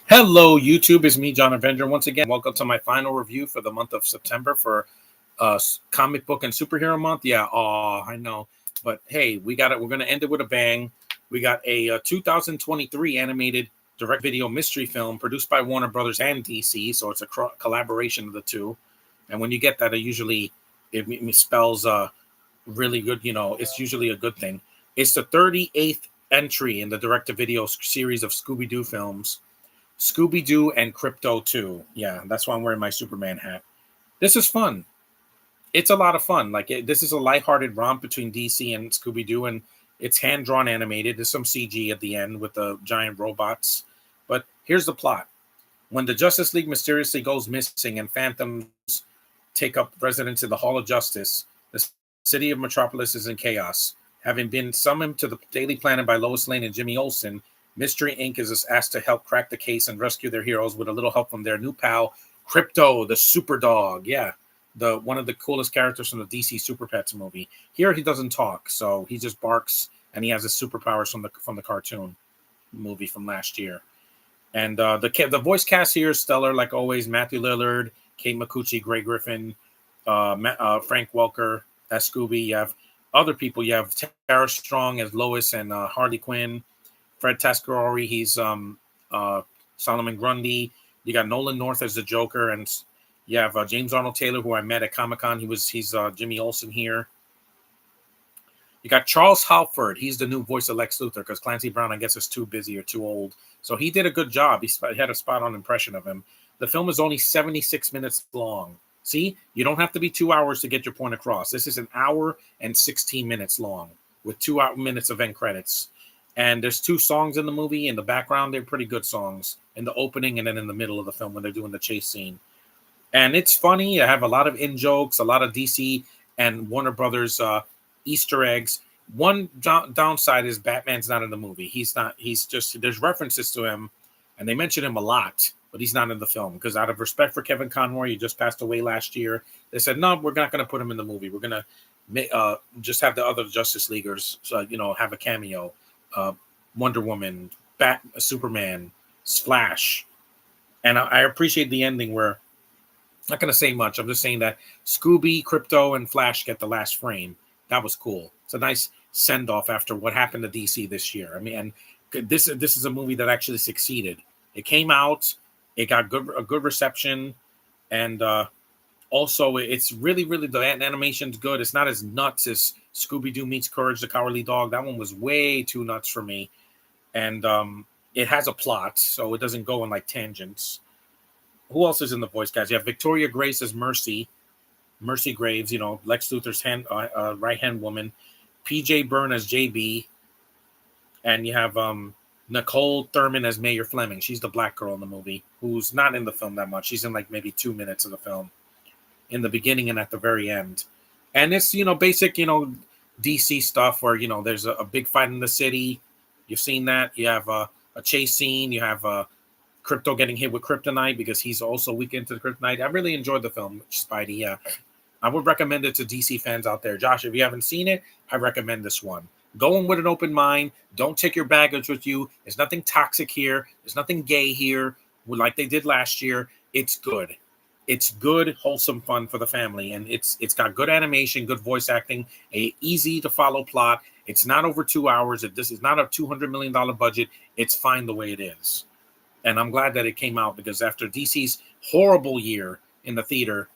Hello, YouTube. It's me, John Avenger. Once again, welcome to my final review for the month of September for comic book and superhero month. Yeah, I know, but hey, we got it. We're gonna end it with a bang. We got a 2023 animated direct video mystery film produced by Warner Brothers and DC, so it's a collaboration of the two. And when you get that, it spells really good. It's usually a good thing. It's the 38th entry in the direct-to-video series of Scooby-Doo films. Scooby-Doo and Krypto 2. Yeah, that's why I'm wearing my Superman hat. This is fun. It's a lot of fun. This is a lighthearted romp between DC and Scooby-Doo, and it's hand-drawn animated. There's some CG at the end with the giant robots. But here's the plot. When the Justice League mysteriously goes missing and phantoms take up residence in the Hall of Justice, the city of Metropolis is in chaos. Having been summoned to the Daily Planet by Lois Lane and Jimmy Olsen, Mystery Inc. is asked to help crack the case and rescue their heroes with a little help from their new pal, Krypto, the super dog. Yeah, the one of the coolest characters from the DC Super Pets movie. Here he doesn't talk, so he just barks, and he has his superpowers from the cartoon movie from last year. And the voice cast here is stellar, like always. Matthew Lillard, Kate McCucci, Grey Griffin, Frank Welker as Scooby. You have other people. You have Tara Strong as Lois and Harley Quinn. Fred Taskori, he's Solomon Grundy. You got Nolan North as the Joker, and you have James Arnold Taylor, who I met at Comic-Con. He's Jimmy Olsen here. You got Charles Halford. He's the new voice of Lex Luthor because Clancy Brown, I guess, is too busy or too old. So he did a good job. He had a spot-on impression of him. The film is only 76 minutes long. See, you don't have to be 2 hours to get your point across. This is an hour and 16 minutes long with 2 minutes of end credits. And there's two songs in the movie. In the background, they're pretty good songs. In the opening and then in the middle of the film when they're doing the chase scene. And it's funny. I have a lot of in-jokes, a lot of DC and Warner Brothers Easter eggs. One downside is Batman's not in the movie. He's not. He's just, there's references to him, and they mention him a lot, but he's not in the film. Because out of respect for Kevin Conroy, he just passed away last year, they said, no, we're not going to put him in the movie. We're going to just have the other Justice Leaguers, have a cameo. Wonder Woman, Superman, Flash. And I appreciate the ending where, I'm not going to say much. I'm just saying that Scooby, Krypto, and Flash get the last frame. That was cool. It's a nice send-off after what happened to DC this year. I mean, and this is a movie that actually succeeded. It came out, it got a good reception, and also it's really, the animation's good. It's not as nuts as Scooby-Doo meets Courage the Cowardly Dog. That one was way too nuts for me. And it has a plot, so it doesn't go in like tangents. Who else is in the voice cast? You have Victoria Grace as Mercy Graves, Lex Luthor's right-hand woman. P.J. Byrne as JB. And you have Nicole Thurman as Mayor Fleming. She's the black girl in the movie, who's not in the film that much. She's in like maybe 2 minutes of the film, in the beginning and at the very end. And it's, basic, DC stuff where, there's a big fight in the city. You've seen that. You have a chase scene. You have Krypto getting hit with kryptonite because he's also weak into the kryptonite. I really enjoyed the film, Spidey. Yeah, I would recommend it to DC fans out there. Josh, if you haven't seen it, I recommend this one. Go in with an open mind. Don't take your baggage with you. There's nothing toxic here. There's nothing gay here like they did last year. It's good. It's good, wholesome fun for the family. And it's got good animation, good voice acting, a easy to follow plot. It's not over 2 hours. This is not a $200 million budget. It's fine the way it is. And I'm glad that it came out because after DC's horrible year in the theater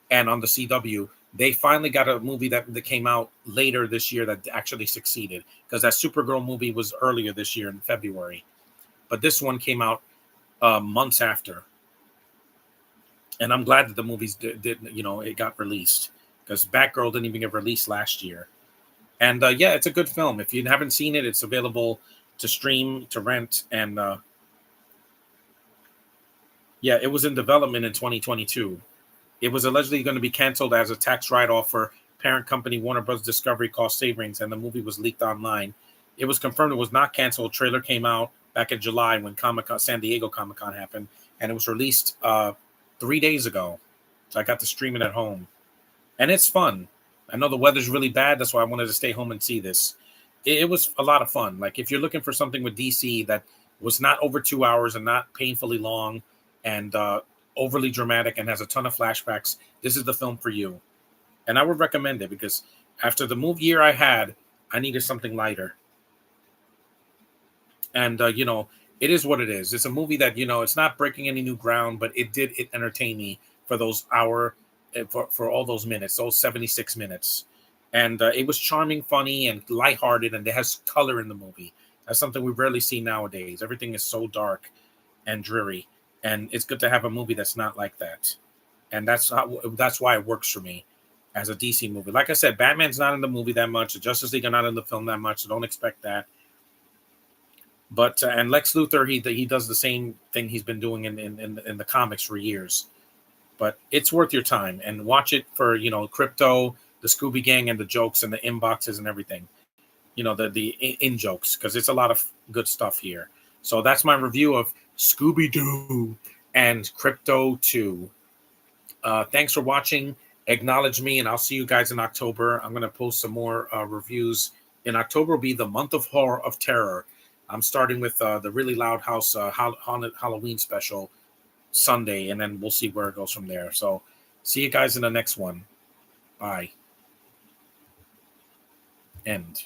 and on the CW, they finally got a movie that came out later this year that actually succeeded, because that Supergirl movie was earlier this year in February. But this one came out months after. And I'm glad that the movies it got released, because Batgirl didn't even get released last year. And it's a good film. If you haven't seen it, it's available to stream, to rent, and it was in development in 2022. It was allegedly going to be canceled as a tax write-off for parent company Warner Bros. Discovery cost savings, and the movie was leaked online. It was confirmed it was not canceled. A trailer came out back in July when San Diego Comic-Con happened, and it was released 3 days ago. So I got to stream it at home. And it's fun. I know the weather's really bad. That's why I wanted to stay home and see this. It was a lot of fun. Like, if you're looking for something with DC that was not over 2 hours and not painfully long and overly dramatic and has a ton of flashbacks, this is the film for you. And I would recommend it because after the movie year I had, I needed something lighter. And, it is what it is. It's a movie that, it's not breaking any new ground, but it entertain me for those hour, for all those minutes, those 76 minutes. And it was charming, funny, and lighthearted, and it has color in the movie. That's something we rarely see nowadays. Everything is so dark and dreary, and it's good to have a movie that's not like that. And that's why it works for me as a DC movie. Like I said, Batman's not in the movie that much. The Justice League are not in the film that much, so don't expect that. But and Lex Luthor, he does the same thing he's been doing in the comics for years. But it's worth your time and watch it for Krypto, the Scooby Gang, and the jokes and the inboxes and everything. The in jokes, because it's a lot of good stuff here. So that's my review of Scooby-Doo and Krypto 2. Thanks for watching. Acknowledge me, and I'll see you guys in October. I'm going to post some more reviews. In October will be the month of horror of terror. I'm starting with the Really Loud House haunted Halloween special Sunday, and then we'll see where it goes from there. So see you guys in the next one. Bye. End.